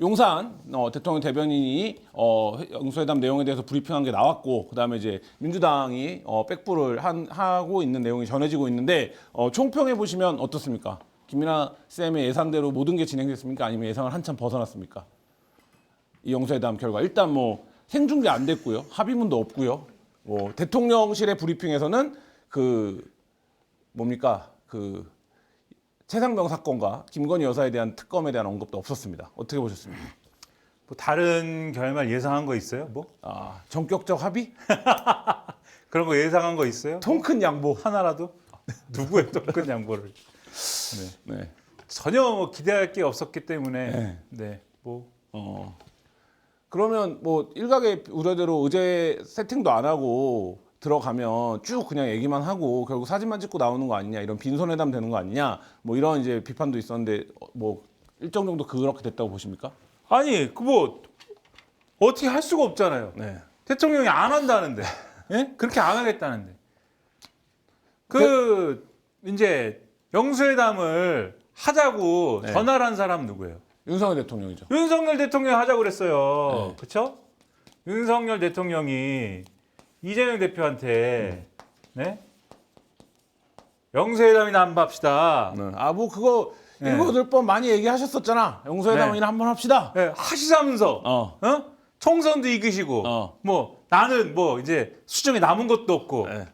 용산 대통령 대변인이 영수회담 내용에 대해서 브리핑한 게 나왔고, 그다음에 이제 민주당이 백부를 하고 있는 내용이 전해지고 있는데 총평해 보시면 어떻습니까? 김민아 쌤의 예상대로 모든 게 진행됐습니까? 아니면 예상을 한참 벗어났습니까? 이 영수회담 결과 일단 뭐 생중계 안 됐고요, 합의문도 없고요. 대통령실의 브리핑에서는 최상병 사건과 김건희 여사에 대한 특검에 대한 언급도 없었습니다. 어떻게 보셨습니까? 뭐 다른 결말 예상한 거 있어요? 뭐? 전격적 합의? 그런 거 예상한 거 있어요? 통 큰 양보. 하나라도? 누구의 통 큰 양보를? 네. 네. 전혀 뭐 기대할 게 없었기 때문에 네. 네. 뭐 그러면 뭐 일각의 우려대로 의제 세팅도 안 하고 들어가면 쭉 그냥 얘기만 하고 결국 사진만 찍고 나오는 거 아니냐, 이런 빈손회담 되는 거 아니냐, 뭐 이런 이제 비판도 있었는데 뭐 일정 정도 그렇게 됐다고 보십니까? 아니 그 뭐 어떻게 할 수가 없잖아요. 네. 대통령이 안 한다는데, 예? 그렇게 안 하겠다는데. 이제 영수회담을 하자고 네. 전화를 한 사람 누구예요? 윤석열 대통령이죠. 윤석열 대통령이 하자고 그랬어요. 네. 그렇죠? 윤석열 대통령이 이재명 대표한테 네? 영수회담이나 한번 합시다. 네. 뭐 그거 네. 7-8번 많이 얘기하셨었잖아. 영수회담이나 한번 합시다. 네, 하시자면서 어. 총선도 이기시고 뭐 나는 뭐 이제 수정이 남은 것도 없고 네.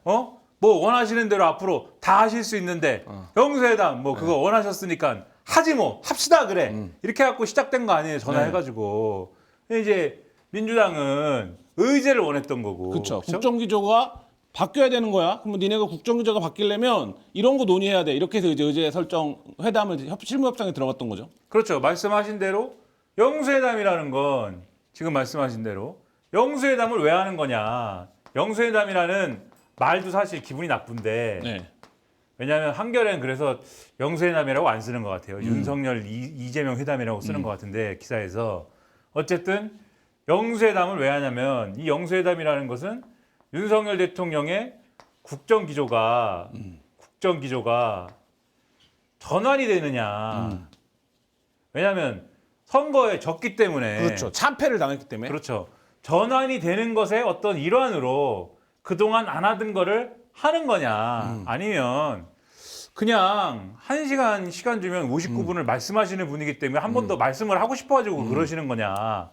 뭐 원하시는 대로 앞으로 다 하실 수 있는데 영수회담 뭐 그거 원하셨으니까 하지 뭐 합시다 그래. 이렇게 해갖고 시작된 거 아니에요. 전화해가지고. 이제 민주당은 의제를 원했던 거고. 그렇죠. 국정기조가 바뀌어야 되는 거야. 그러면 니네가 국정기조가 바뀌려면 이런 거 논의해야 돼. 이렇게 해서 이제 의제 설정 회담을 실무 협상에 들어갔던 거죠. 그렇죠. 말씀하신 대로 영수회담이라는 건 지금 말씀하신 대로 영수회담을 왜 하는 거냐. 영수회담이라는 말도 사실 기분이 나쁜데 네. 왜냐하면 한겨레는 그래서 영수회담이라고 안 쓰는 것 같아요. 윤석열, 이재명 회담이라고 쓰는 것 같은데 기사에서 어쨌든 영수회담을 왜 하냐면 이 영수회담이라는 것은 윤석열 대통령의 국정기조가 전환이 되느냐. 왜냐하면 선거에 졌기 때문에 그렇죠. 참패를 당했기 때문에. 그렇죠. 전환이 되는 것의 어떤 일환으로 그동안 안 하던 거를 하는 거냐. 아니면 그냥 1시간 시간 주면 59분을 말씀하시는 분이기 때문에 한 번 더 말씀을 하고 싶어가지고 그러시는 거냐.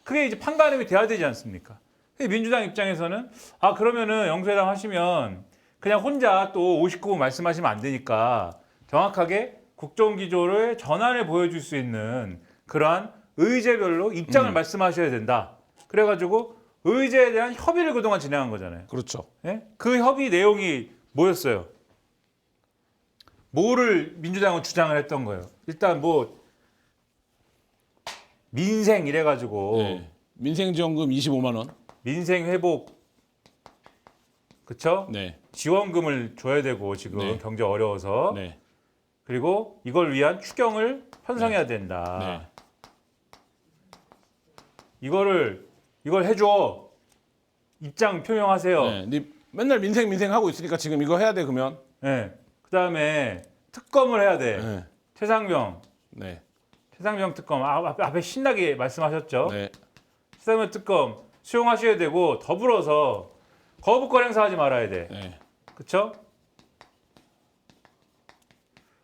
그게 이제 판가름이 돼야 되지 않습니까? 민주당 입장에서는 그러면은 영수회담 하시면 그냥 혼자 또 59분 말씀하시면 안 되니까 정확하게 국정기조를 전환을 보여줄 수 있는 그러한 의제별로 입장을 말씀하셔야 된다. 그래가지고 의제에 대한 협의를 그동안 진행한 거잖아요. 그렇죠. 예? 그 협의 내용이 뭐였어요? 뭐를 민주당은 주장을 했던 거예요? 일단 뭐 민생 이래가지고 네. 민생지원금 25만 원. 민생 회복 그쵸? 네. 지원금을 줘야 되고 지금 네. 경제 어려워서 네. 그리고 이걸 위한 추경을 편성해야 된다. 네. 이걸 해줘. 입장 표명하세요. 네. 네 맨날 민생 하고 있으니까 지금 이거 해야 돼 그러면. 네. 그다음에 특검을 해야 돼. 네. 최상병 특검 앞에 신나게 말씀하셨죠. 네. 최상병 특검 수용하셔야 되고 더불어서 거부권 행사하지 말아야 돼. 네. 그렇죠?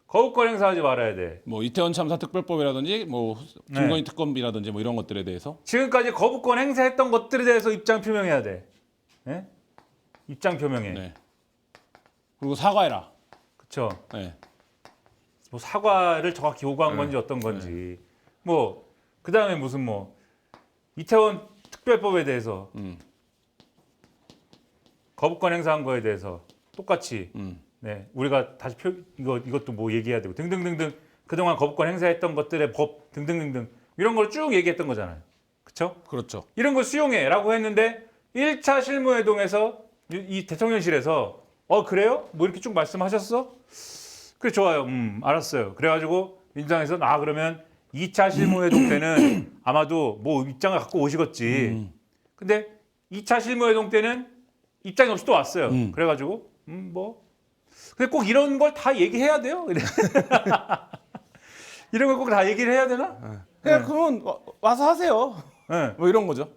거부권 행사하지 말아야 돼. 뭐 이태원 참사 특별법이라든지 뭐 김건희 특검이라든지 뭐 이런 것들에 대해서. 지금까지 거부권 행사했던 것들에 대해서 입장 표명해야 돼. 네? 입장 표명해. 네. 그리고 사과해라. 그렇죠? 네. 뭐 사과를 정확히 요구한 건지 어떤 건지. 뭐 그다음에 무슨 뭐 이태원 특별법에 대해서 거부권 행사한 거에 대해서 똑같이 네, 우리가 다시 이것도 뭐 얘기해야 되고 등등등등 그동안 거부권 행사했던 것들의 법 등등등등 이런 걸 쭉 얘기했던 거잖아요. 그렇죠? 그렇죠. 이런 거 수용해라고 했는데 1차 실무회동에서 이 대통령실에서 그래요? 뭐 이렇게 쭉 말씀하셨어? 그래 좋아요. 알았어요. 그래가지고 민주당에서는 그러면 2차 실무회동 때는 아마도 뭐 입장을 갖고 오시겠지. 근데 2차 실무회동 때는 입장이 없이 또 왔어요. 그래가지고 뭐 근데 꼭 이런 걸 다 얘기해야 돼요? 이런 걸 꼭 다 얘기를 해야 되나? 그냥 그러면 와서 하세요. 네. 뭐 이런 거죠.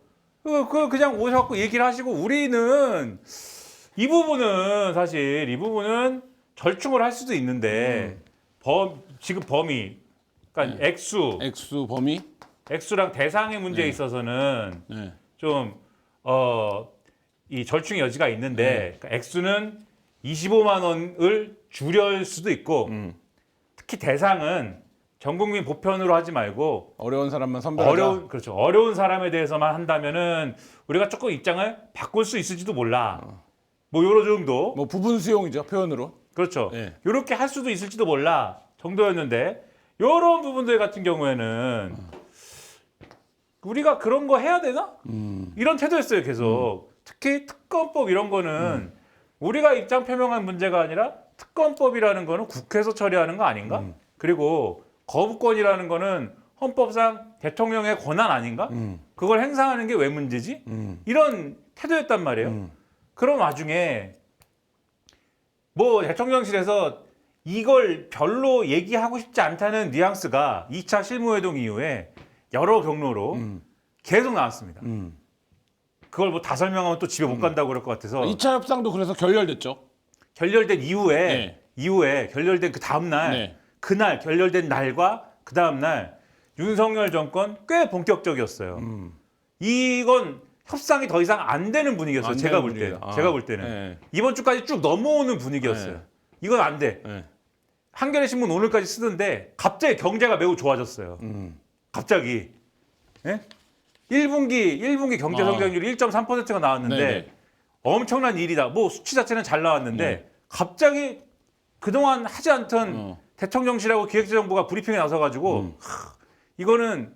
그냥 오셔갖고 얘기를 하시고 우리는 이 부분은 사실 이 부분은 절충을 할 수도 있는데 지금 범위 그러니까 네. 액수 범위. 액수랑 대상의 문제에 있어서는 네. 좀 이 절충의 여지가 있는데 그러니까 액수는 25만 원을 줄일 수도 있고 특히 대상은 전 국민 보편으로 하지 말고 어려운 사람만 선별하자. 그렇죠. 어려운 사람에 대해서만 한다면은 우리가 조금 입장을 바꿀 수 있을지도 몰라. 뭐 요런 정도. 뭐 부분 수용이죠 표현으로. 그렇죠. 네. 요렇게 할 수도 있을지도 몰라 정도였는데 요런 부분들 같은 경우에는 우리가 그런 거 해야 되나? 이런 태도였어요 계속. 특히 특검법 이런 거는 우리가 입장 표명한 문제가 아니라 특검법이라는 거는 국회에서 처리하는 거 아닌가? 그리고 거부권이라는 거는 헌법상 대통령의 권한 아닌가? 그걸 행사하는 게 왜 문제지? 이런 태도였단 말이에요. 그런 와중에 뭐 대통령실에서 이걸 별로 얘기하고 싶지 않다는 뉘앙스가 2차 실무회동 이후에 여러 경로로 계속 나왔습니다. 그걸 뭐 다 설명하면 또 집에 못 간다고 그럴 것 같아서 2차 협상도 그래서 결렬됐죠. 결렬된 이후에 네. 결렬된 그 다음 날 네. 그날 결렬된 날과 그 다음 날 윤석열 정권 꽤 본격적이었어요. 이건 협상이 더 이상 안 되는 분위기였어요. 안 제가 되는 볼 때는. 분위기다. 제가 볼 때는. 네. 이번 주까지 쭉 넘어오는 분위기였어요. 네. 이건 안 돼. 네. 한겨레 신문 오늘까지 쓰던데 갑자기 경제가 매우 좋아졌어요. 갑자기. 예? 1분기 경제 성장률이 1.3%가 나왔는데 네네. 엄청난 일이다. 뭐 수치 자체는 잘 나왔는데 네. 갑자기 그동안 하지 않던 대통령실하고 기획재정부가 브리핑에 나서가지고 이거는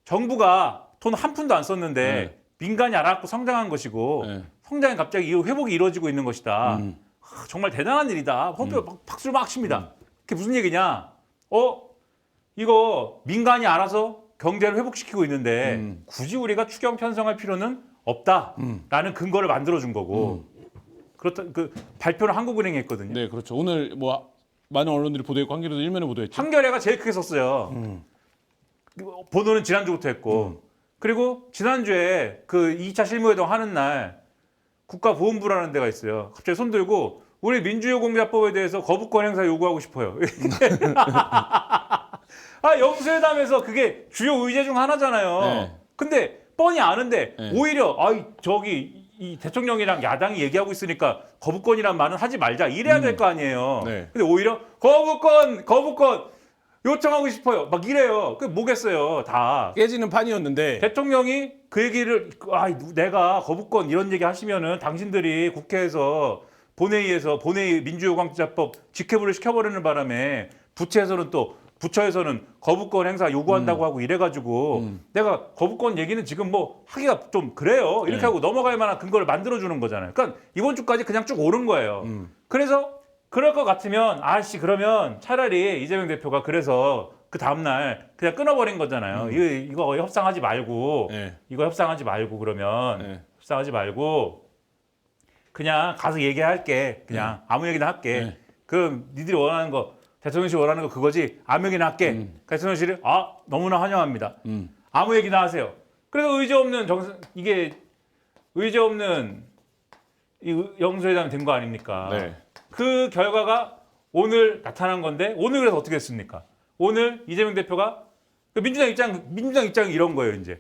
정부가 돈 한 푼도 안 썼는데 네. 민간이 알아갖고 성장한 것이고 네. 성장이 갑자기 이후 회복이 이루어지고 있는 것이다. 정말 대단한 일이다. 헌병 박수를 막 칩니다. 그게 무슨 얘기냐? 이거 민간이 알아서 경제를 회복시키고 있는데 굳이 우리가 추경 편성할 필요는 없다라는 근거를 만들어준 거고 그렇다 그 발표를 한국은행이 했거든요. 네, 그렇죠. 오늘 뭐 많은 언론들이 보도했고 한겨레도 일면에 보도했죠. 한겨레가 제일 크게 썼어요. 보도는 지난주부터 했고 그리고 지난주에 그 2차 실무회동 하는 날 국가보훈부라는 데가 있어요. 갑자기 손 들고 우리 민주유공자법에 대해서 거부권 행사 요구하고 싶어요. 영수회담에서 그게 주요 의제 중 하나잖아요. 네. 근데 뻔히 아는데 네. 오히려 이 대통령이랑 야당이 얘기하고 있으니까 거부권이란 말은 하지 말자 이래야 될 거 아니에요. 네. 근데 오히려 거부권 요청하고 싶어요. 막 이래요. 그 뭐겠어요, 다. 깨지는 판이었는데 대통령이 그 얘기를 내가 거부권 이런 얘기 하시면은 당신들이 국회에서 본회의 민주요강자법 직회부를 시켜버리는 바람에 부처에서는 거부권 행사 요구한다고 하고 이래가지고 내가 거부권 얘기는 지금 뭐 하기가 좀 그래요. 이렇게 네. 하고 넘어갈 만한 근거를 만들어주는 거잖아요. 그러니까 이번 주까지 그냥 쭉 오른 거예요. 그래서 그럴 것 같으면 그러면 차라리 이재명 대표가 그래서 그 다음날 그냥 끊어버린 거잖아요. 이거 협상하지 말고 네. 이거 협상하지 말고 그러면 네. 협상하지 말고 그냥 가서 얘기할게. 그냥 아무 얘기나 할게. 네. 그럼 니들이 원하는 거 대통령실이 원하는 거 그거지. 아무 얘기나 할게. 대통령실이 너무나 환영합니다. 아무 얘기나 하세요. 그래서 의제 없는 이 영수회담이 된 거 아닙니까? 네. 그 결과가 오늘 나타난 건데 오늘 그래서 어떻게 했습니까? 오늘 이재명 대표가 그 민주당 입장이 이런 거예요. 이제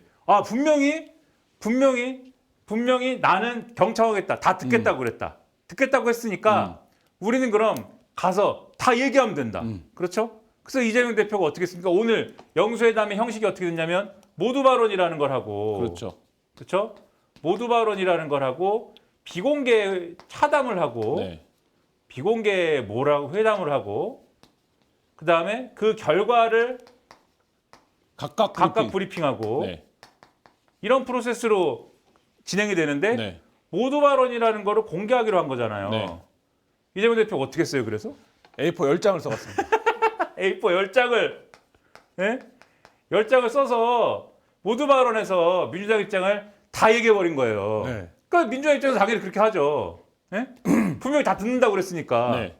분명히 나는 경청하겠다. 다 듣겠다고 그랬다. 듣겠다고 했으니까 우리는 그럼 가서 다 얘기하면 된다. 그렇죠? 그래서 이재명 대표가 어떻게 했습니까? 오늘 영수회담의 형식이 어떻게 됐냐면 모두 발언이라는 걸 하고 그렇죠? 모두 발언이라는 걸 하고 비공개 차담을 하고 네. 비공개 회담을 하고 그다음에 그 결과를 각각 브리핑하고 네. 이런 프로세스로 진행이 되는데 네. 모두 발언이라는 거를 공개하기로 한 거잖아요. 네. 이재명 대표가 어떻게 했어요? 그래서 A4 10장을 써갔습니다. A4 10장을 10장을 써서 모두 발언에서 민주당 입장을 다 얘기해버린 거예요. 네. 그러니까 민주당 입장에서 당연히 그렇게 하죠. 분명히 다 듣는다고 그랬으니까. 네.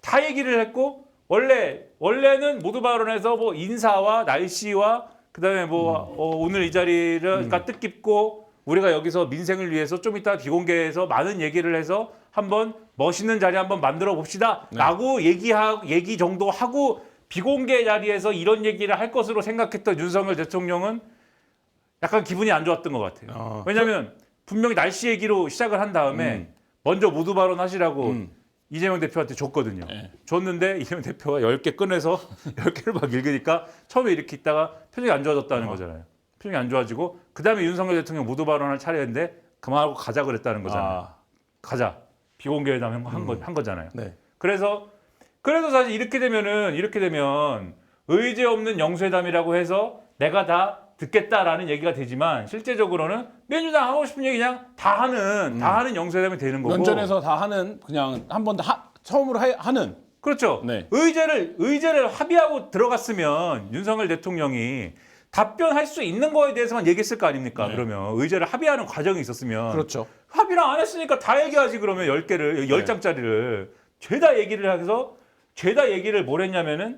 다 얘기를 했고 원래는 모두 발언에서 뭐 인사와 날씨와 그다음에 뭐 오늘 이 자리가 뜻깊고 우리가 여기서 민생을 위해서 좀 이따 비공개해서 많은 얘기를 해서 한번 멋있는 자리 한번 만들어 봅시다라고 얘기 정도 하고 비공개 자리에서 이런 얘기를 할 것으로 생각했던 윤석열 대통령은 약간 기분이 안 좋았던 것 같아요. 왜냐하면 분명히 날씨 얘기로 시작을 한 다음에 먼저 모두 발언하시라고 이재명 대표한테 줬거든요. 네. 줬는데 이재명 대표가 10개 꺼내서 10개를 막 읽으니까 처음에 이렇게 있다가 표정이 안 좋아졌다는 거잖아요. 표정이 안 좋아지고 그다음에 윤석열 대통령 모두 발언할 차례인데 그만하고 가자 그랬다는 거잖아요. 가자. 비공개회담 한 거잖아요. 네. 그래서 사실 이렇게 되면 의제 없는 영수회담이라고 해서 내가 다 듣겠다라는 얘기가 되지만 실제적으로는 민주당 하고 싶은 얘기 그냥 다 하는 영수회담이 되는 거고. 면전에서 다 하는 그냥 한 번 처음으로 하는. 그렇죠. 네. 의제를 합의하고 들어갔으면 윤석열 대통령이 답변할 수 있는 거에 대해서만 얘기했을 거 아닙니까? 네. 그러면 의제를 합의하는 과정이 있었으면 그렇죠. 합의를 안 했으니까 다 얘기하지 그러면 10개를 10장짜리를 죄다 얘기를 해서 죄다 얘기를 뭘 했냐면은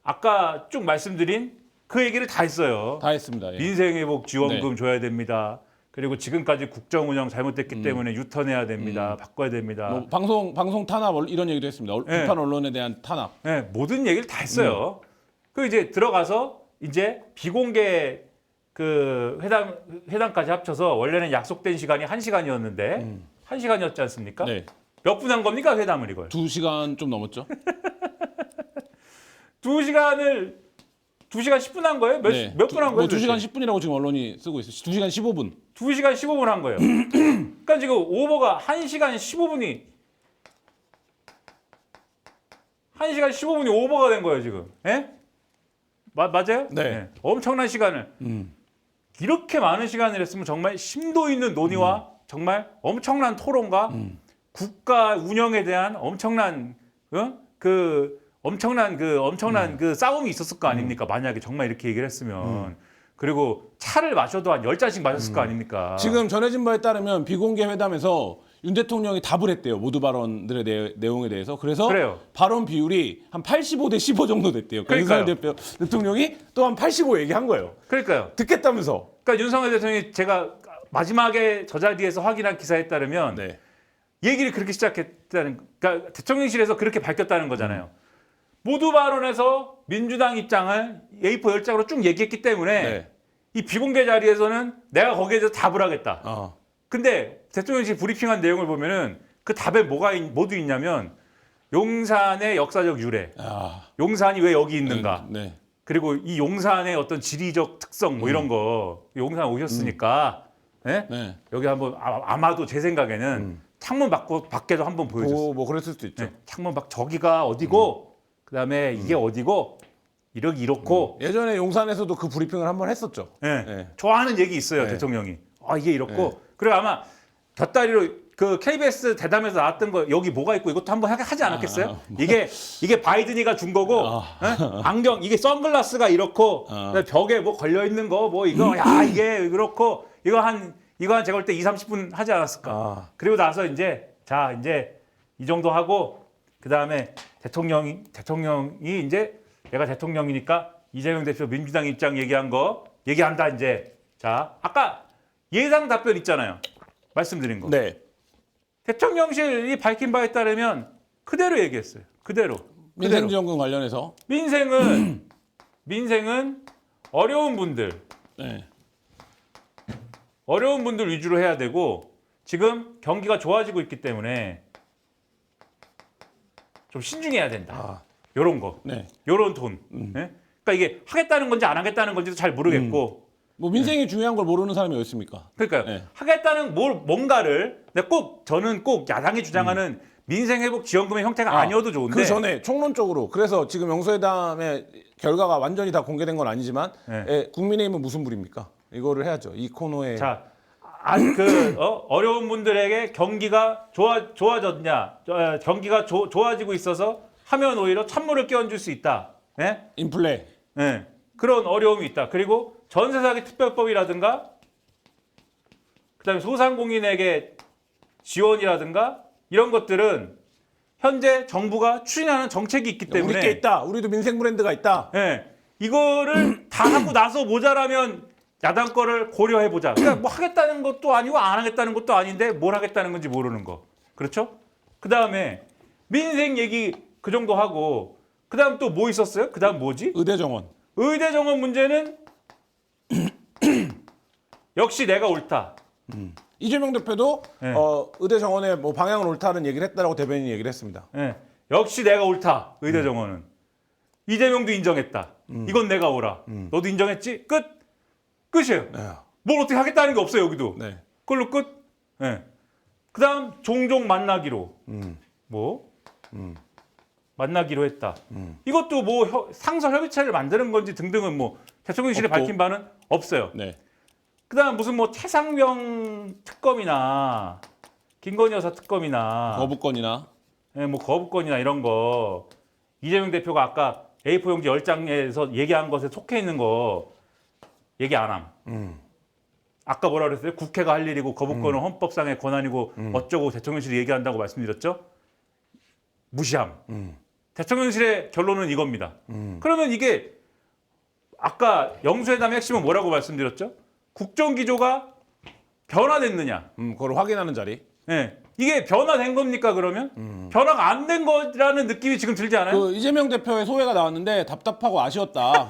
아까 쭉 말씀드린 그 얘기를 다 했어요. 다 했습니다. 예. 민생회복 지원금 네. 줘야 됩니다. 그리고 지금까지 국정 운영 잘못됐기 때문에 유턴해야 됩니다. 바꿔야 됩니다. 뭐 방송 탄압 이런 얘기도 했습니다. 네. 비판 언론에 대한 탄압. 네, 모든 얘기를 다 했어요. 그 이제 들어가서 이제 비공개 그 회담까지 합쳐서 원래는 약속된 시간이 1시간이었는데 1시간이었지 않습니까? 네. 몇 분 한 겁니까 회담을 이걸? 2시간 좀 넘었죠? 2시간 10분 한 거예요? 몇 분 한 거예요? 2시간 10분이라고 지금 언론이 쓰고 있어요. 2시간 15분. 2시간 15분 한 거예요. 그러니까 지금 오버가 1시간 15분이 오버가 된 거예요, 지금. 예? 맞아요? 네. 엄청난 시간을. 이렇게 많은 시간을 했으면 정말 심도 있는 논의와 정말 엄청난 토론과 국가 운영에 대한 엄청난 그 싸움이 있었을 거 아닙니까? 만약에 정말 이렇게 얘기를 했으면. 그리고 차를 마셔도 한 10잔씩 마셨을 거 아닙니까? 지금 전해진 바에 따르면 비공개 회담에서 윤 대통령이 답을 했대요. 모두 발언들의 내용에 대해서. 그래서 그래요. 발언 비율이 한 85대 15 정도 됐대요. 그러니까요. 윤석열 대통령이 또 한 85 얘기한 거예요. 그러니까요. 듣겠다면서. 그러니까 윤석열 대통령이 제가 마지막에 저 자리에서 확인한 기사에 따르면 네. 얘기를 그렇게 시작했다는, 그러니까 대통령실에서 그렇게 밝혔다는 거잖아요. 모두 발언에서 민주당 입장을 A4 10장으로 쭉 얘기했기 때문에 네. 이 비공개 자리에서는 내가 거기에 대해서 답을 하겠다. 근데 대통령실 브리핑한 내용을 보면은 그 답에 모두 있냐면 용산의 역사적 유래, 용산이 왜 여기 있는가, 네. 그리고 이 용산의 어떤 지리적 특성 뭐 이런 거, 용산 오셨으니까 예? 네. 여기 한번 아마도 제 생각에는 창문 밖에도 한번 보여줬어요. 뭐 그랬을 수도 있죠. 네, 창문 밖 저기가 어디고 그다음에 이게 어디고 이렇고 예전에 용산에서도 그 브리핑을 한번 했었죠. 예. 네. 좋아하는 얘기 있어요. 네. 대통령이. 이게 이렇고 그리고 아마 곁다리로 그 KBS 대담에서 나왔던 거 여기 뭐가 있고 이것도 한번 하지 않았겠어요? 이게 바이든이가 준 거고 예? 안경 이게 선글라스가 이렇고 그다음에 벽에 뭐 걸려 있는 거 뭐 이거 야 이게 그렇고 이거 한 제가 볼 때 2-30분 하지 않았을까? 그리고 나서 이제 이 정도 하고 그다음에 대통령이 이제 내가 대통령이니까 이재명 대표 민주당 입장 얘기한다 이제. 자, 아까 예상 답변 있잖아요. 말씀드린 거. 네. 대통령실이 밝힌 바에 따르면 그대로 얘기했어요. 그대로. 민생지원금 관련해서. 민생은 어려운 분들 위주로 해야 되고 지금 경기가 좋아지고 있기 때문에 좀 신중해야 된다. 요런 거. 네. 요런 톤. 예? 그러니까 이게 하겠다는 건지 안 하겠다는 건지도 잘 모르겠고. 뭐 민생이 중요한 걸 모르는 사람이 어디 있습니까? 그러니까요. 네. 하겠다는 뭔가를 저는 꼭 야당이 주장하는 민생 회복 지원금의 형태가 아니어도 좋은데 그 전에 총론적으로 그래서 지금 영수회담의 결과가 완전히 다 공개된 건 아니지만 국민의힘은 무슨 불입니까? 이거를 해야죠. 이 코너에 자, 어려운 분들에게 경기가 좋아졌냐? 경기가 좋아지고 있어서 하면 오히려 찬물을 끼얹을 수 있다. 예? 인플레. 예. 그런 어려움이 있다. 그리고 전세 사기 특별법이라든가 그다음에 소상공인에게 지원이라든가 이런 것들은 현재 정부가 추진하는 정책이 있기 때문에 우리 게 있다. 우리도 민생 브랜드가 있다. 예. 이거를 다 하고 나서 모자라면 야당 거를 고려해 보자. 그러니까 뭐 하겠다는 것도 아니고 안 하겠다는 것도 아닌데 뭘 하겠다는 건지 모르는 거. 그렇죠? 그다음에 민생 얘기 그 정도 하고 그다음 또 뭐 있었어요? 그다음 뭐지? 의대 정원. 의대 정원 문제는 역시 내가 옳다. 이재명 대표도 네. 의대 정원의 뭐 방향은 옳다는 얘기를 했다라고 대변인이 얘기를 했습니다. 예. 역시 내가 옳다. 의대 정원은. 이재명도 인정했다. 이건 내가 옳아. 너도 인정했지? 끝. 끝이에요. 네. 뭘 어떻게 하겠다는 게 없어요, 여기도. 네. 그걸로 끝. 예. 그다음 종종 만나기로. 뭐? 만나기로 했다. 이것도 뭐 상설 협의체를 만드는 건지 등등은 뭐 대통령실에 없고. 밝힌 바는 없어요. 네. 그다음 무슨 뭐 최상병 특검이나 김건희 여사 특검이나 거부권이나 예, 뭐 거부권이나 이런 거 이재명 대표가 아까 A4 용지 10장에서 얘기한 것에 속해 있는 거 얘기 안 함. 아까 뭐라 그랬어요? 국회가 할 일이고 거부권은 헌법상의 권한이고 어쩌고 대통령실이 얘기한다고 말씀드렸죠? 무시함. 대통령실의 결론은 이겁니다. 그러면 이게 아까 영수회담의 핵심은 뭐라고 말씀드렸죠? 국정기조가 변화됐느냐? 그걸 확인하는 자리. 예. 이게 변화된 겁니까 그러면? 변화가 안 된 거라는 느낌이 지금 들지 않아요? 그 이재명 대표의 소회가 나왔는데 답답하고 아쉬웠다.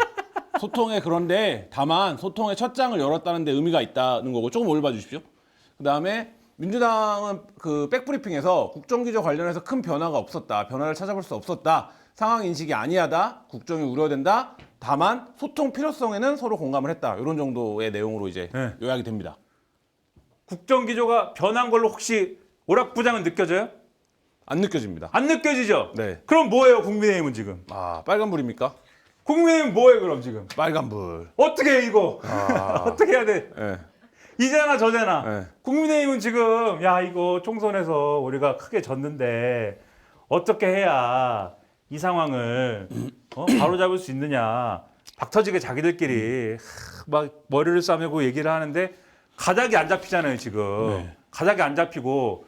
소통에 그런데 다만 소통의 첫 장을 열었다는 데 의미가 있다는 거고 조금 올봐 주십시오. 그다음에 민주당은 그 백브리핑에서 국정기조 관련해서 큰 변화가 없었다. 변화를 찾아볼 수 없었다. 상황 인식이 아니하다. 국정이 우려된다. 다만 소통 필요성에는 서로 공감을 했다. 이런 정도의 내용으로 이제 네. 요약이 됩니다. 국정기조가 변한 걸로 혹시 오락부장은 느껴져요? 안 느껴집니다. 안 느껴지죠? 네. 그럼 뭐예요 국민의힘은 지금? 아, 빨간불입니까? 국민의힘 뭐예요 그럼 지금? 빨간불. 어떻게 해 이거? 아. 어떻게 해야 돼? 네. 이제나 저제나 네. 국민의힘은 지금 야 이거 총선에서 우리가 크게 졌는데 어떻게 해야 이 상황을 바로잡을 수 있느냐 박터지게 자기들끼리 막 머리를 싸매고 얘기를 하는데 가닥이 안 잡히잖아요 지금. 네. 가닥이 안 잡히고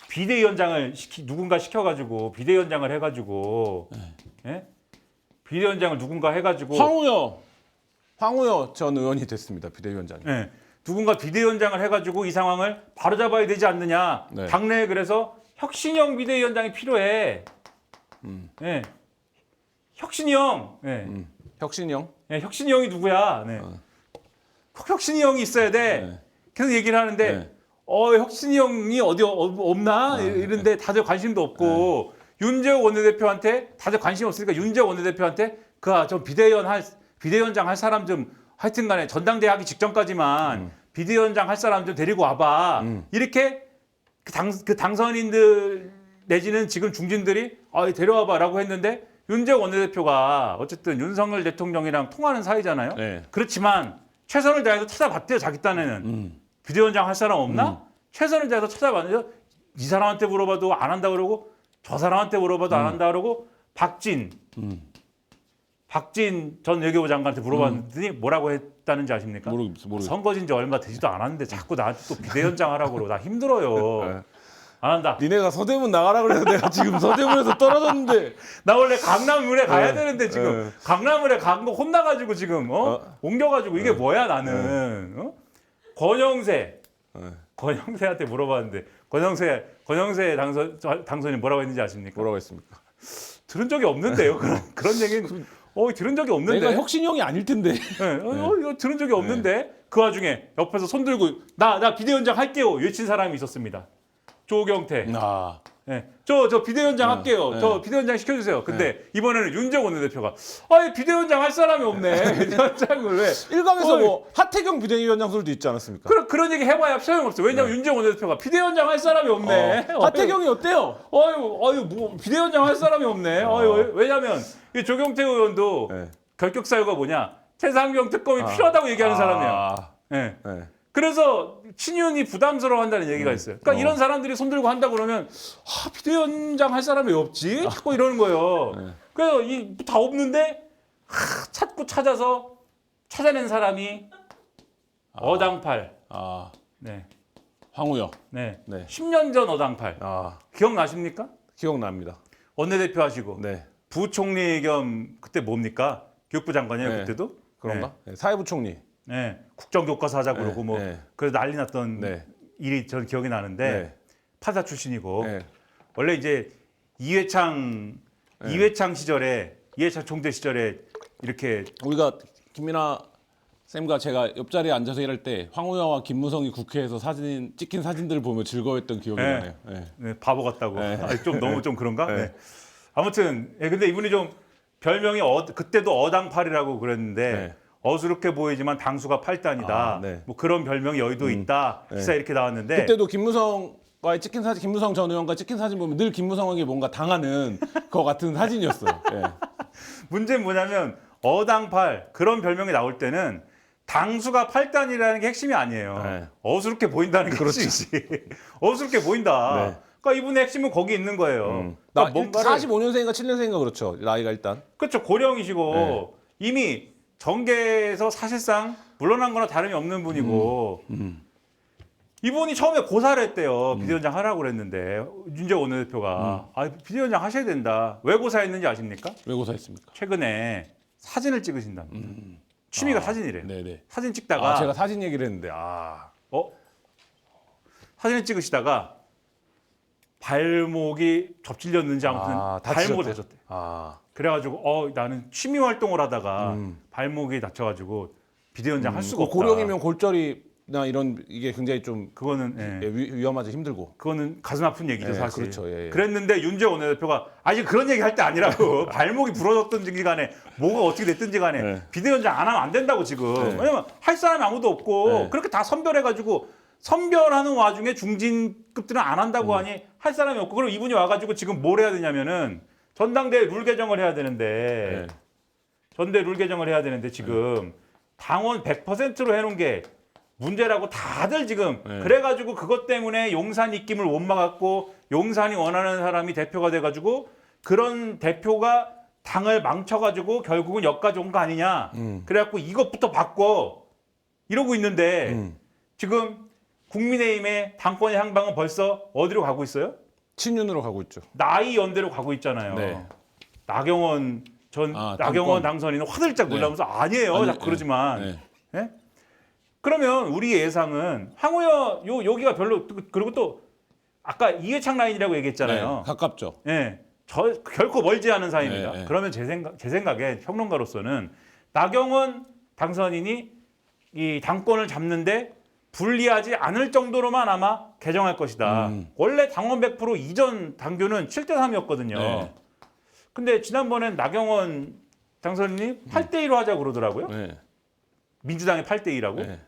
비대위원장을 누군가 시켜가지고 비대위원장을 해가지고 예? 비대위원장을 누군가 해가지고 황우여 전 의원이 됐습니다. 비대위원장이. 예. 누군가 비대위원장을 해가지고 이 상황을 바로잡아야 되지 않느냐. 네. 당내에 그래서 혁신형 비대위원장이 필요해. 예. 혁신형. 예. 혁신형. 예, 혁신형이 누구야? 네. 혁신형이 있어야 돼. 네. 계속 얘기를 하는데 네. 혁신형이 어디 없나? 이런데 다들 관심도 없고 윤재욱 원내대표한테 다들 관심 없으니까 윤재욱 원내대표한테 저 비대위원장 할 사람 좀 하여튼간에 전당대회 하기 직전까지만 비대위원장 할 사람 좀 데리고 와봐. 이렇게 그 당선인들 내지는 지금 중진들이 데려와봐라고 했는데 윤재욱 원내대표가 어쨌든 윤석열 대통령이랑 통하는 사이잖아요. 네. 그렇지만 최선을 다해서 찾아봤대요. 자기 딴에는. 비대위원장 할 사람 없나? 최선을 다해서 찾아봤는데 이 사람한테 물어봐도 안 한다 그러고 저 사람한테 물어봐도 안 한다 그러고 박진 전 외교부 장관한테 물어봤더니 뭐라고 했다는지 아십니까? 모르겠어요. 선거진 지 얼마 되지도 않았는데 자꾸 나한테 또 비대위원장 하라고 그러고 나 힘들어요. 네. 안 한다. 니네가 서대문 나가라 그래서 내가 지금 서대문에서 떨어졌는데. 나 원래 강남을에 가야 되는데 지금 네. 강남을에 간 거 혼나가지고 지금 옮겨가지고 이게 뭐야 나는 권영세한테 물어봤는데 권영세 당선이 뭐라고 했는지 아십니까? 뭐라고 했습니까? 들은 적이 없는데요. 그런 얘기는 들은 적이 없는데. 내가 혁신형이 아닐 텐데. 네, 이거 들은 적이 없는데 그 와중에 옆에서 손 들고 나 비대위원장 할게요 외친 사람이 있었습니다. 조경태. 아. 네. 저 비대위원장 할게요. 네. 저 비대위원장 시켜주세요. 근데 이번에는 윤재욱 원내대표가 비대위원장 할 사람이 없네. 비대위원장을 왜? 일각에서 뭐 하태경 비대위원장 소리도 있지 않았습니까? 그런 얘기 해봐야 소용없어. 왜냐면 윤재욱 원내대표가 비대위원장 할 사람이 없네. 하태경이 어때요? 뭐 비대위원장 할 사람이 없네. 왜냐면 이 조경태 의원도 네. 결격 사유가 뭐냐? 최상병 특검이 필요하다고 얘기하는 사람이야. 네. 네. 그래서 친윤이 부담스러워한다는 얘기가 있어요. 그러니까 이런 사람들이 손들고 한다 그러면 비대위원장 할 사람이 없지? 자꾸 이러는 거예요. 네. 그래서 다 없는데 찾고 찾아서 찾아낸 사람이 어당팔. 네. 황우여. 네. 네. 10년 전 어당팔. 기억나십니까? 기억납니다. 원내대표 하시고 네. 부총리 겸 그때 뭡니까? 교육부 장관이에요 네. 그때도? 그런가? 네, 사회부총리. 네, 국정교과서 하자고 그러고 뭐 네. 그래서 난리 났던 네. 일이 저는 기억이 나는데 네. 판사 출신이고 네. 원래 이제 이회창 시절에 이회창 총재 시절에 이렇게 우리가 김민아 쌤과 제가 옆자리에 앉아서 일할 때 황우여와 김무성이 국회에서 찍힌 사진들을 보며 즐거워했던 기억이 네. 나네요. 네. 네, 바보 같다고. 네. 아니, 좀 너무 좀 그런가? 네. 네. 아무튼 근데 이분이 좀 별명이 그때도 어당팔이라고 그랬는데 네. 어수룩해 보이지만 당수가 8단이다. 네. 뭐 그런 별명이 여의도 있다. 기사 이렇게 나왔는데 그때도 김무성과의 찍힌 사진, 김무성 전 의원과 찍힌 사진 보면 늘 김무성에게 뭔가 당하는 것 같은 사진이었어요. 네. 문제는 뭐냐면 어당팔 그런 별명이 나올 때는 당수가 8단이라는 게 핵심이 아니에요. 네. 어수룩해 보인다는 게 그렇죠. 핵심이지. 어수룩해 보인다. 네. 그러니까 이분의 핵심은 거기 있는 거예요. 나 그러니까 45년생인가 7년생인가 그렇죠. 나이가 일단. 그렇죠. 고령이시고 네. 이미 정계에서 사실상 물러난 거나 다름이 없는 분이고 이분이 처음에 고사를 했대요. 비대위원장 하라고 그랬는데 윤재호 원내대표가 비대위원장 하셔야 된다. 왜 고사했는지 아십니까? 왜 고사했습니까? 최근에 사진을 찍으신다. 취미가 사진이래요. 네네. 사진 찍다가 제가 사진 얘기를 했는데 사진을 찍으시다가 발목이 접질렸는지 아무튼 발목을 다쳤대. 그래가지고 나는 취미 활동을 하다가 발목이 다쳐가지고 비대위원장 할 수가 없다. 고령이면 골절이나 이런 이게 굉장히 좀 그거는 위험하지 힘들고. 그거는 가슴 아픈 얘기죠 네, 사실. 그렇죠. 예. 그랬는데 윤재호 원내대표가 아직 그런 얘기 할 때 아니라고 발목이 부러졌든지 간에 뭐가 어떻게 됐든지 간에 네. 비대위원장 안 하면 안 된다고 지금. 네. 왜냐면 할 사람이 아무도 없고 네. 그렇게 다 선별해가지고 선별하는 와중에 중진급들은 안 한다고 하니 할 사람이 없고 그럼 이분이 와가지고 지금 뭘 해야 되냐면은 전당대회 룰 개정을 해야 되는데 전대 룰 개정을 해야 되는데 지금 당원 100%로 해놓은 게 문제라고 다들 지금 그래가지고 그것 때문에 용산 입김을 못 막았고 용산이 원하는 사람이 대표가 돼가지고 그런 대표가 당을 망쳐가지고 결국은 여기까지 온 거 아니냐. 그래갖고 이것부터 바꿔 이러고 있는데 지금 국민의힘의 당권의 향방은 벌써 어디로 가고 있어요? 친윤으로 가고 있죠. 나이 연대로 가고 있잖아요. 네. 나경원 당권. 당선인은 화들짝 놀라면서 아니에요. 자꾸 그러지만. 예? 그러면 우리 예상은 황우여 여기가 별로 그리고 또 아까 이회창 라인이라고 얘기했잖아요. 가깝죠. 예. 결코 멀지 않은 사이입니다. 네. 그러면 제 생각에 평론가로서는 나경원 당선인이 이 당권을 잡는데 불리하지 않을 정도로만 아마 개정할 것이다. 원래 당원 100% 이전 당규는 7대 3이었거든요. 네. 근데 지난번엔 나경원 당선인이 8대 2로 하자고 그러더라고요. 네. 민주당의 8대 2라고. 네.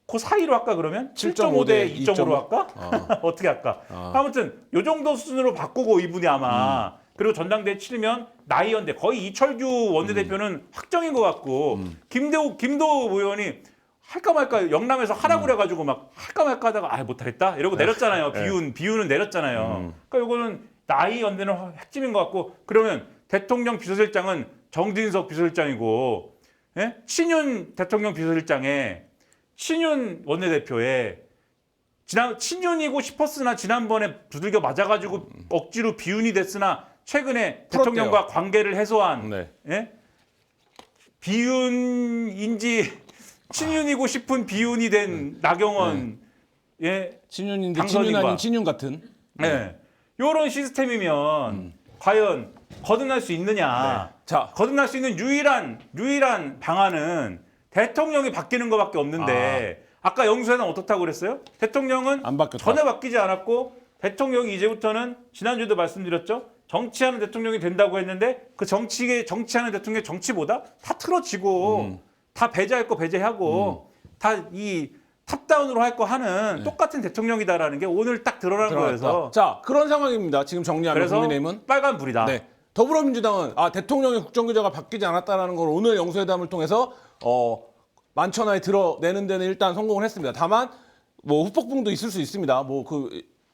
그 사이로 할까 그러면? 7.5 7.5대 대 2.5로 할까? 어떻게 할까? 아무튼 요 정도 수준으로 바꾸고 이분이 아마 그리고 전당대회 치르면 나이 연대 거의 이철규 원내대표는 확정인 것 같고 김도우 의원이 할까 말까 영남에서 하라고 그래가지고 막 할까 말까 하다가 못하겠다 이러고 내렸잖아요. 비윤은 내렸잖아요. 그러니까 이거는 나이 연대는 핵심인 것 같고 그러면 대통령 비서실장은 정진석 비서실장이고 친윤 대통령 비서실장에 친윤 원내대표에 친윤이고 싶었으나 지난번에 두들겨 맞아가지고 억지로 비윤이 됐으나 최근에 풀었대요. 대통령과 관계를 해소한 네. 비윤인지 친윤이고 싶은 비윤이 된 나경원 친윤인데 당선인과. 친윤 아닌 친윤 같은. 이런 시스템이면 과연 거듭날 수 있느냐? 자, 거듭날 수 있는 유일한 방안은 대통령이 바뀌는 것밖에 없는데 아까 영수회담 어떻다고 그랬어요? 대통령은 안 바뀌었다. 전혀 바뀌지 않았고 대통령이 이제부터는 지난주에도 말씀드렸죠. 정치하는 대통령이 된다고 했는데 그 정치하는 대통령의 정치보다 다 틀어지고 다 배제할 거 배제하고 다 이 탑다운으로 할 거 하는 똑같은 대통령이다라는 게 오늘 딱 드러난 거여서 자, 그런 상황입니다. 지금 정리하면 그래서 국민의힘은 빨간불이다. 네. 더불어민주당은 대통령의 국정규제가 바뀌지 않았다라는 걸 오늘 영수회담을 통해서 만천하에 드러내는 데는 일단 성공을 했습니다. 다만 뭐 후폭풍도 있을 수 있습니다. 뭐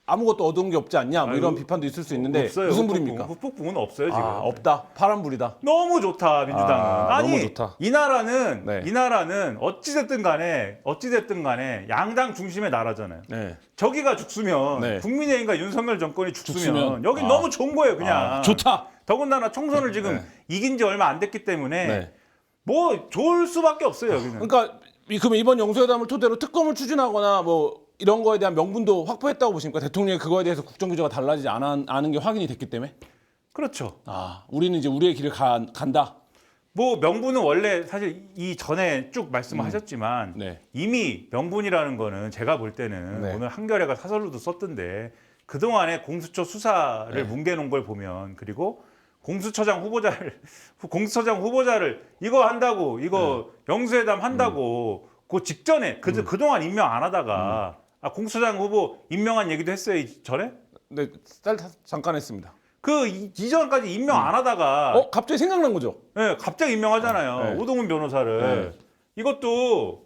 아무것도 얻은 게 없지 않냐 뭐 이런 비판도 있을 수 있는데 없어요. 무슨 불입니까? 후폭풍은 없어요 지금. 없다. 파란불이다. 너무 좋다 민주당은. 아니 너무 좋다. 이 나라는 네. 이 나라는 어찌됐든 간에 양당 중심의 나라잖아요. 네. 저기가 죽으면 네. 국민의힘과 윤석열 정권이 죽으면 죽으면, 여기 너무 좋은 거예요 그냥. 좋다. 더군다나 총선을 지금 이긴 지 얼마 안 됐기 때문에 네. 뭐 좋을 수밖에 없어요. 여기는. 그러니까 그러면 이번 영수회담을 토대로 특검을 추진하거나 뭐 이런 거에 대한 명분도 확보했다고 보십니까? 대통령이 그거에 대해서 국정규제가 달라지지 않은 게 확인이 됐기 때문에? 그렇죠. 우리는 이제 우리의 길을 간다. 뭐 명분은 원래 사실 이 전에 쭉 말씀하셨지만 네. 이미 명분이라는 거는 제가 볼 때는 네. 오늘 한겨레가 사설로도 썼던데 그동안에 공수처 수사를 네. 뭉개놓은 걸 보면 그리고 공수처장 후보자를 이거 한다고 이거 영수회담 한다고 그 직전에 그동안 임명 안 하다가 공수처장 후보 임명한 얘기도 했어요 전에 네, 잠깐 했습니다. 그 이전까지 임명 안 하다가 갑자기 생각난 거죠? 네, 갑자기 임명하잖아요. 네. 오동훈 변호사를. 네. 이것도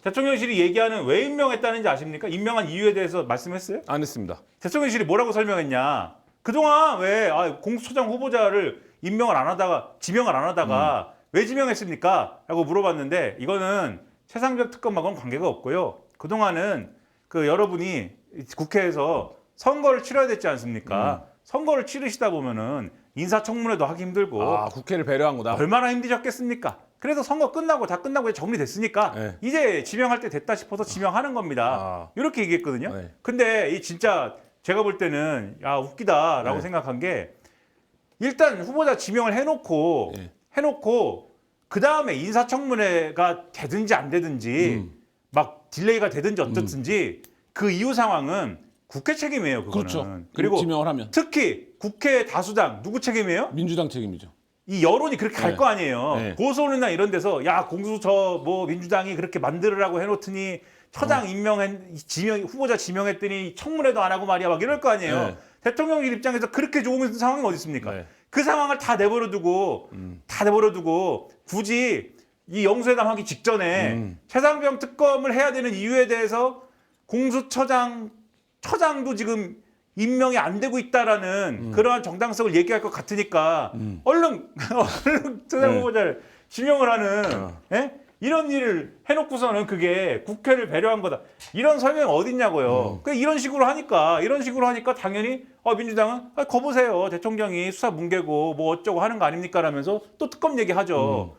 대통령실이 얘기하는 왜 임명했다는지 아십니까? 임명한 이유에 대해서 말씀했어요? 안 했습니다. 대통령실이 뭐라고 설명했냐? 그동안 왜 공수처장 후보자를 지명을 안 하다가 왜 지명했습니까? 라고 물어봤는데 이거는 최상병 특검하고는 관계가 없고요. 그동안은 여러분이 국회에서 선거를 치러야 됐지 않습니까? 선거를 치르시다 보면은 인사청문회도 하기 힘들고 국회를 배려한 거다. 얼마나 힘드셨겠습니까? 그래서 선거 다 끝나고 이제 정리됐으니까 네. 이제 지명할 때 됐다 싶어서 지명하는 겁니다. 이렇게 얘기했거든요. 네. 근데 이 진짜 제가 볼 때는 웃기다라고 네. 생각한 게 일단 후보자 지명을 해놓고 그 다음에 인사청문회가 되든지 안 되든지 막 딜레이가 되든지 어떻든지 그 이후 상황은 국회 책임이에요. 그거는. 그렇죠. 그리고 지명을 하면 특히 국회 다수당 누구 책임이에요? 민주당 책임이죠. 이 여론이 그렇게 갈 네. 거 아니에요. 네. 고소론이나 이런 데서 공수처 민주당이 그렇게 만들으라고 해놓더니 처장 후보자 지명했더니 청문회도 안 하고 말이야 막 이럴 거 아니에요. 네. 대통령실 입장에서 그렇게 좋은 상황이 어디 있습니까? 네. 그 상황을 다 내버려두고 굳이 이 영수회담 하기 직전에 최상병 특검을 해야 되는 이유에 대해서 처장도 지금 임명이 안 되고 있다라는 그러한 정당성을 얘기할 것 같으니까 얼른 처장 후보자를 지명을 하는 이런 일을 해놓고서는 그게 국회를 배려한 거다. 이런 설명이 어딨냐고요. 이런 식으로 하니까 당연히 민주당은 거보세요. 대통령이 수사 뭉개고 뭐 어쩌고 하는 거 아닙니까? 라면서 또 특검 얘기하죠.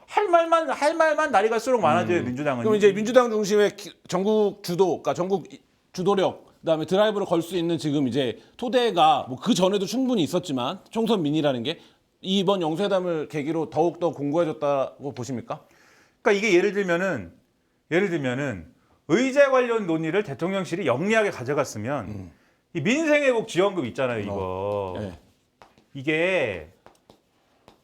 할 말만 날이 갈수록 많아져요. 민주당은. 그럼 이제 민주당 중심의 전국 주도력 그다음에 드라이브를 걸 수 있는 지금 이제 토대가 뭐 그 전에도 충분히 있었지만 총선 민의라는 게 이번 영수회담을 계기로 더욱 더 공고해졌다고 보십니까? 그러니까 이게 예를 들면은 의제 관련 논의를 대통령실이 영리하게 가져갔으면 이 민생회복 지원금 있잖아요. 이거 네. 이게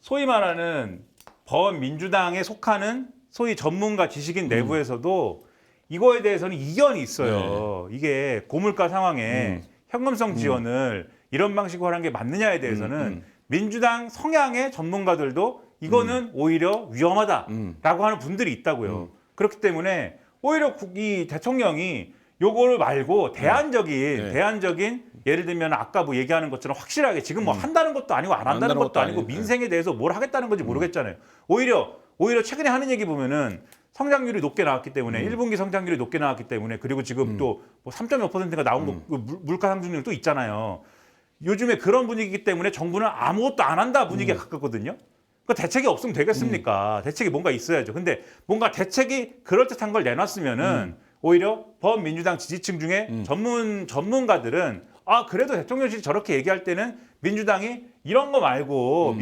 소위 말하는 범민주당에 속하는 소위 전문가 지식인 내부에서도 이거에 대해서는 이견이 있어요. 이게 고물가 상황에 현금성 지원을 이런 방식으로 하는 게 맞느냐에 대해서는 민주당 성향의 전문가들도 이거는 오히려 위험하다라고 하는 분들이 있다고요. 그렇기 때문에 오히려 이 대통령이 요거를 말고 대안적인 예를 들면 아까 뭐 얘기하는 것처럼 확실하게 지금 뭐 한다는 것도 아니고 안 한다는 것도 아니고 민생에 대해서 뭘 하겠다는 건지 모르겠잖아요. 오히려 최근에 하는 얘기 보면은 성장률이 높게 나왔기 때문에 1분기 성장률이 높게 나왔기 때문에 그리고 지금 또 뭐 3.몇%가 나온 거 물가 상승률 또 있잖아요. 요즘에 그런 분위기이기 때문에 정부는 아무것도 안 한다 분위기가 가깝거든요. 그 대책이 없으면 되겠습니까? 대책이 뭔가 있어야죠. 근데 뭔가 대책이 그럴듯한 걸 내놨으면은 오히려 범민주당 지지층 중에 전문가들은 그래도 대통령실이 저렇게 얘기할 때는 민주당이 이런 거 말고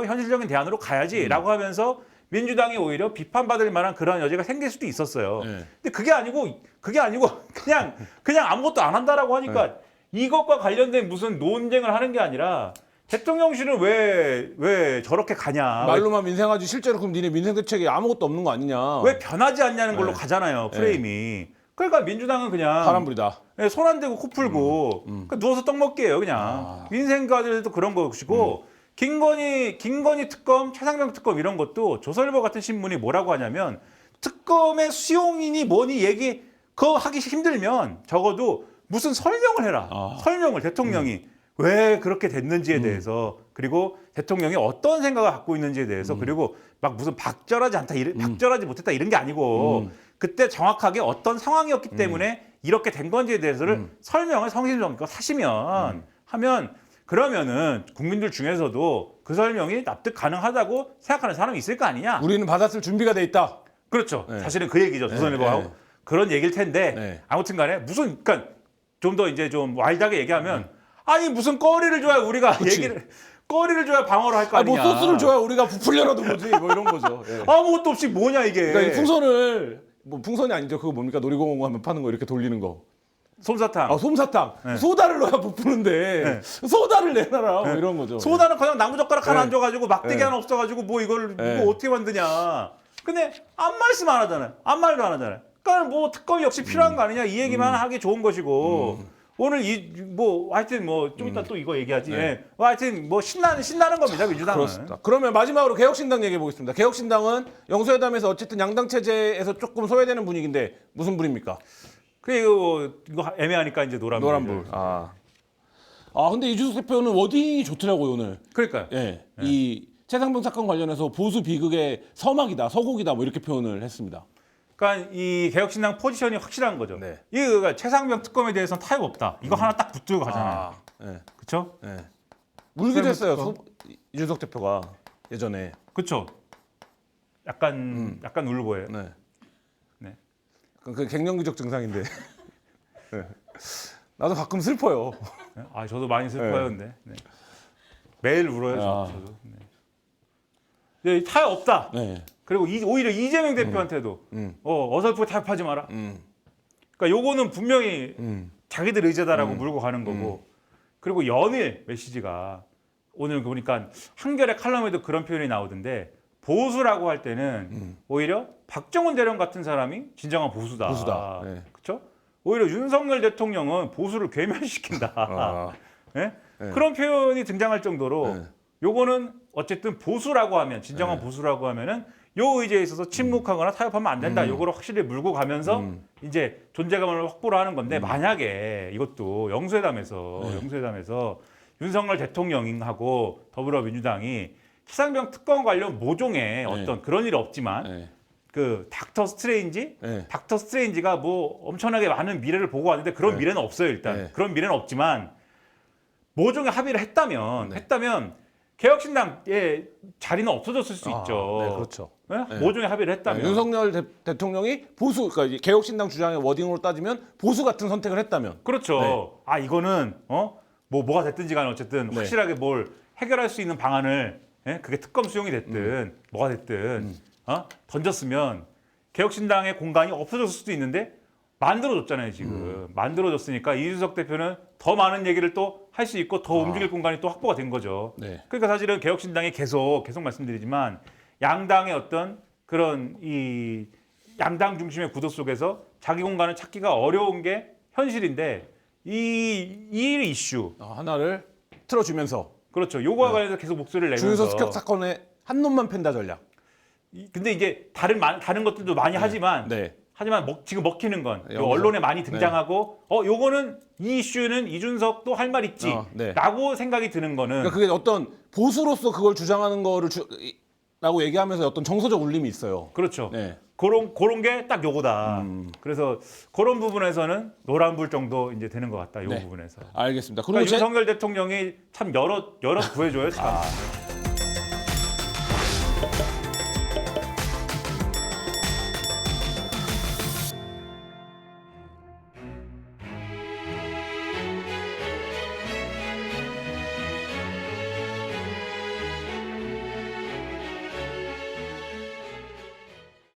현실적인 대안으로 가야지라고 하면서 민주당이 오히려 비판받을 만한 그런 여지가 생길 수도 있었어요. 근데 그게 아니고 그냥 아무것도 안 한다라고 하니까 이것과 관련된 무슨 논쟁을 하는 게 아니라 대통령실은 왜 저렇게 가냐? 말로만 민생하지 실제로 그럼 니네 민생 대책이 아무것도 없는 거 아니냐? 왜 변하지 않냐는 걸로 가잖아요. 프레임이. 그러니까 민주당은 그냥 바람불이다. 손 안 대고 코 풀고 그러니까 누워서 떡 먹기예요. 그냥 민생가들도 그런 것이고 김건희 특검, 최상병 특검 이런 것도 조선일보 같은 신문이 뭐라고 하냐면 특검의 수용인이 뭐니 얘기 그거 하기 힘들면 적어도 무슨 설명을 해라. 설명을 대통령이 왜 그렇게 됐는지에 대해서 그리고 대통령이 어떤 생각을 갖고 있는지에 대해서 그리고 막 무슨 박절하지 못했다 이런 게 아니고 그때 정확하게 어떤 상황이었기 때문에 이렇게 된 건지에 대해서를 설명을 성실성의껏 하시면 하면 그러면은 국민들 중에서도 그 설명이 납득 가능하다고 생각하는 사람이 있을 거 아니냐? 우리는 받았을 준비가 돼 있다. 그렇죠. 네. 사실은 그 얘기죠. 조선일보하고 네. 그런 얘기일 텐데 네. 아무튼간에 무슨 그러니까 좀 더 이제 좀 와일드하게 얘기하면 아니 무슨 꺼리를 줘야 우리가 그치. 얘기를 꺼리를 줘야 방어를 할 거 아, 뭐 아니냐? 소스를 줘야 우리가 부풀려라도 보지. 뭐 이런 거죠. 예. 아무것도 없이 뭐냐 이게? 그러니까 이 풍선을 뭐 풍선이 아니죠. 그거 뭡니까? 놀이공원 가면 파는 거 이렇게 돌리는 거. 솜사탕. 아, 솜사탕. 네. 소다를 넣어야 부푸는데 네. 소다를 내놔라. 뭐 이런 거죠. 소다는 그냥 나무젓가락 하나 네. 얹어가지고 막대기 네. 하나 없어가지고 뭐 이걸 네. 뭐 어떻게 만드냐? 근데 아무 말씀 안 하잖아요. 아무 말도 안 하잖아요. 그러니까 뭐 특검이 역시 필요한 거 아니냐? 이 얘기만 하기 좋은 것이고. 오늘 이 뭐 하여튼 뭐 좀 이따 또 이거 얘기하지. 네. 예. 뭐 하여튼 뭐 신나는 겁니다 민주당은. 그렇습니다. 그러면 마지막으로 개혁신당 얘기해 보겠습니다. 개혁신당은 영수회담에서 어쨌든 양당 체제에서 조금 소외되는 분위기인데 무슨 분입니까? 그리고 이거 애매하니까 이제 노란불. 노란불. 아 근데 이준석 대표는 워딩이 좋더라고요 오늘. 그러니까 예, 이 최상병 사건 관련해서 보수 비극의 서막이다, 서곡이다 뭐 이렇게 표현을 했습니다. 그러니까 이 개혁신당 포지션이 확실한 거죠. 네. 이거 최상병 특검에 대해서는 타협 없다. 이거 하나 딱 붙들고 가잖아요. 예, 그렇죠? 예. 물기도 했어요. 특검. 이준석 대표가 예전에. 그렇죠. 약간 울보예요. 네. 네. 그 갱년기적 증상인데. 네. 나도 가끔 슬퍼요. 아 저도 많이 슬퍼요, 근데 네. 매일 울어요, 아. 저도. 네. 네, 타협 없다. 네. 그리고 오히려 이재명 대표한테도 어설프게 타협하지 마라. 그러니까 요거는 분명히 자기들 의제다라고 물고 가는 거고. 그리고 연일 메시지가 오늘 보니까 한겨레 칼럼에도 그런 표현이 나오던데 보수라고 할 때는 오히려 박정훈 대령 같은 사람이 진정한 보수다. 보수다. 네. 그렇죠? 오히려 윤석열 대통령은 보수를 괴멸시킨다. 아, 네? 네. 그런 표현이 등장할 정도로 네. 요거는 어쨌든 보수라고 하면 진정한 네. 보수라고 하면은 요 의제에 있어서 침묵하거나 타협하면 안 된다. 요거를 확실히 물고 가면서 이제 존재감을 확보를 하는 건데 만약에 이것도 영수회담에서 윤석열 대통령하고 더불어민주당이 최상병 특검 관련 모종의 어떤 그런 일이 없지만 네. 그 닥터 네. 스트레인지가 뭐 엄청나게 많은 미래를 보고 왔는데 그런 네. 미래는 없어요 일단. 네. 그런 미래는 없지만 모종의 합의를 했다면 개혁신당의 자리는 없어졌을 수 있죠. 네, 그렇죠. 네? 네. 모종의 합의를 했다면. 윤석열 대통령이 보수, 그러니까 이제 개혁신당 주장의 워딩으로 따지면 보수 같은 선택을 했다면. 그렇죠. 네. 아 이거는 뭐가 됐든지 간에 어쨌든 네. 확실하게 뭘 해결할 수 있는 방안을 그게 특검 수용이 됐든 뭐가 됐든 던졌으면 개혁신당의 공간이 없어졌을 수도 있는데 만들어줬잖아요 지금. 만들어줬으니까 이준석 대표는 더 많은 얘기를 또 할 수 있고 더 움직일 공간이 또 확보가 된 거죠. 네. 그러니까 사실은 개혁신당이 계속 말씀드리지만 양당의 어떤 그런 이 양당 중심의 구도 속에서 자기 공간을 찾기가 어려운 게 현실인데 이 이슈 하나를 틀어주면서 그렇죠. 요거와 관련해서 계속 목소리를 내면서 주유소 습격 사건에 한 놈만 팬다 전략. 근데 이제 다른 것들도 많이 하지만 네. 지금 먹히는 건 여기서. 언론에 많이 등장하고 요거는 이 이슈는 이준석도 할 말 있지 네. 라고 생각이 드는 거는 그러니까 그게 어떤 보수로서 그걸 주장하는 거를 라고 얘기하면서 어떤 정서적 울림이 있어요. 그렇죠. 네. 그런 게 딱 요거다. 그래서 그런 부분에서는 노란불 정도 이제 되는 것 같다. 요 네. 부분에서. 알겠습니다. 그리고 그러니까 윤석열 대통령이 참 여러 구해줘요. 참.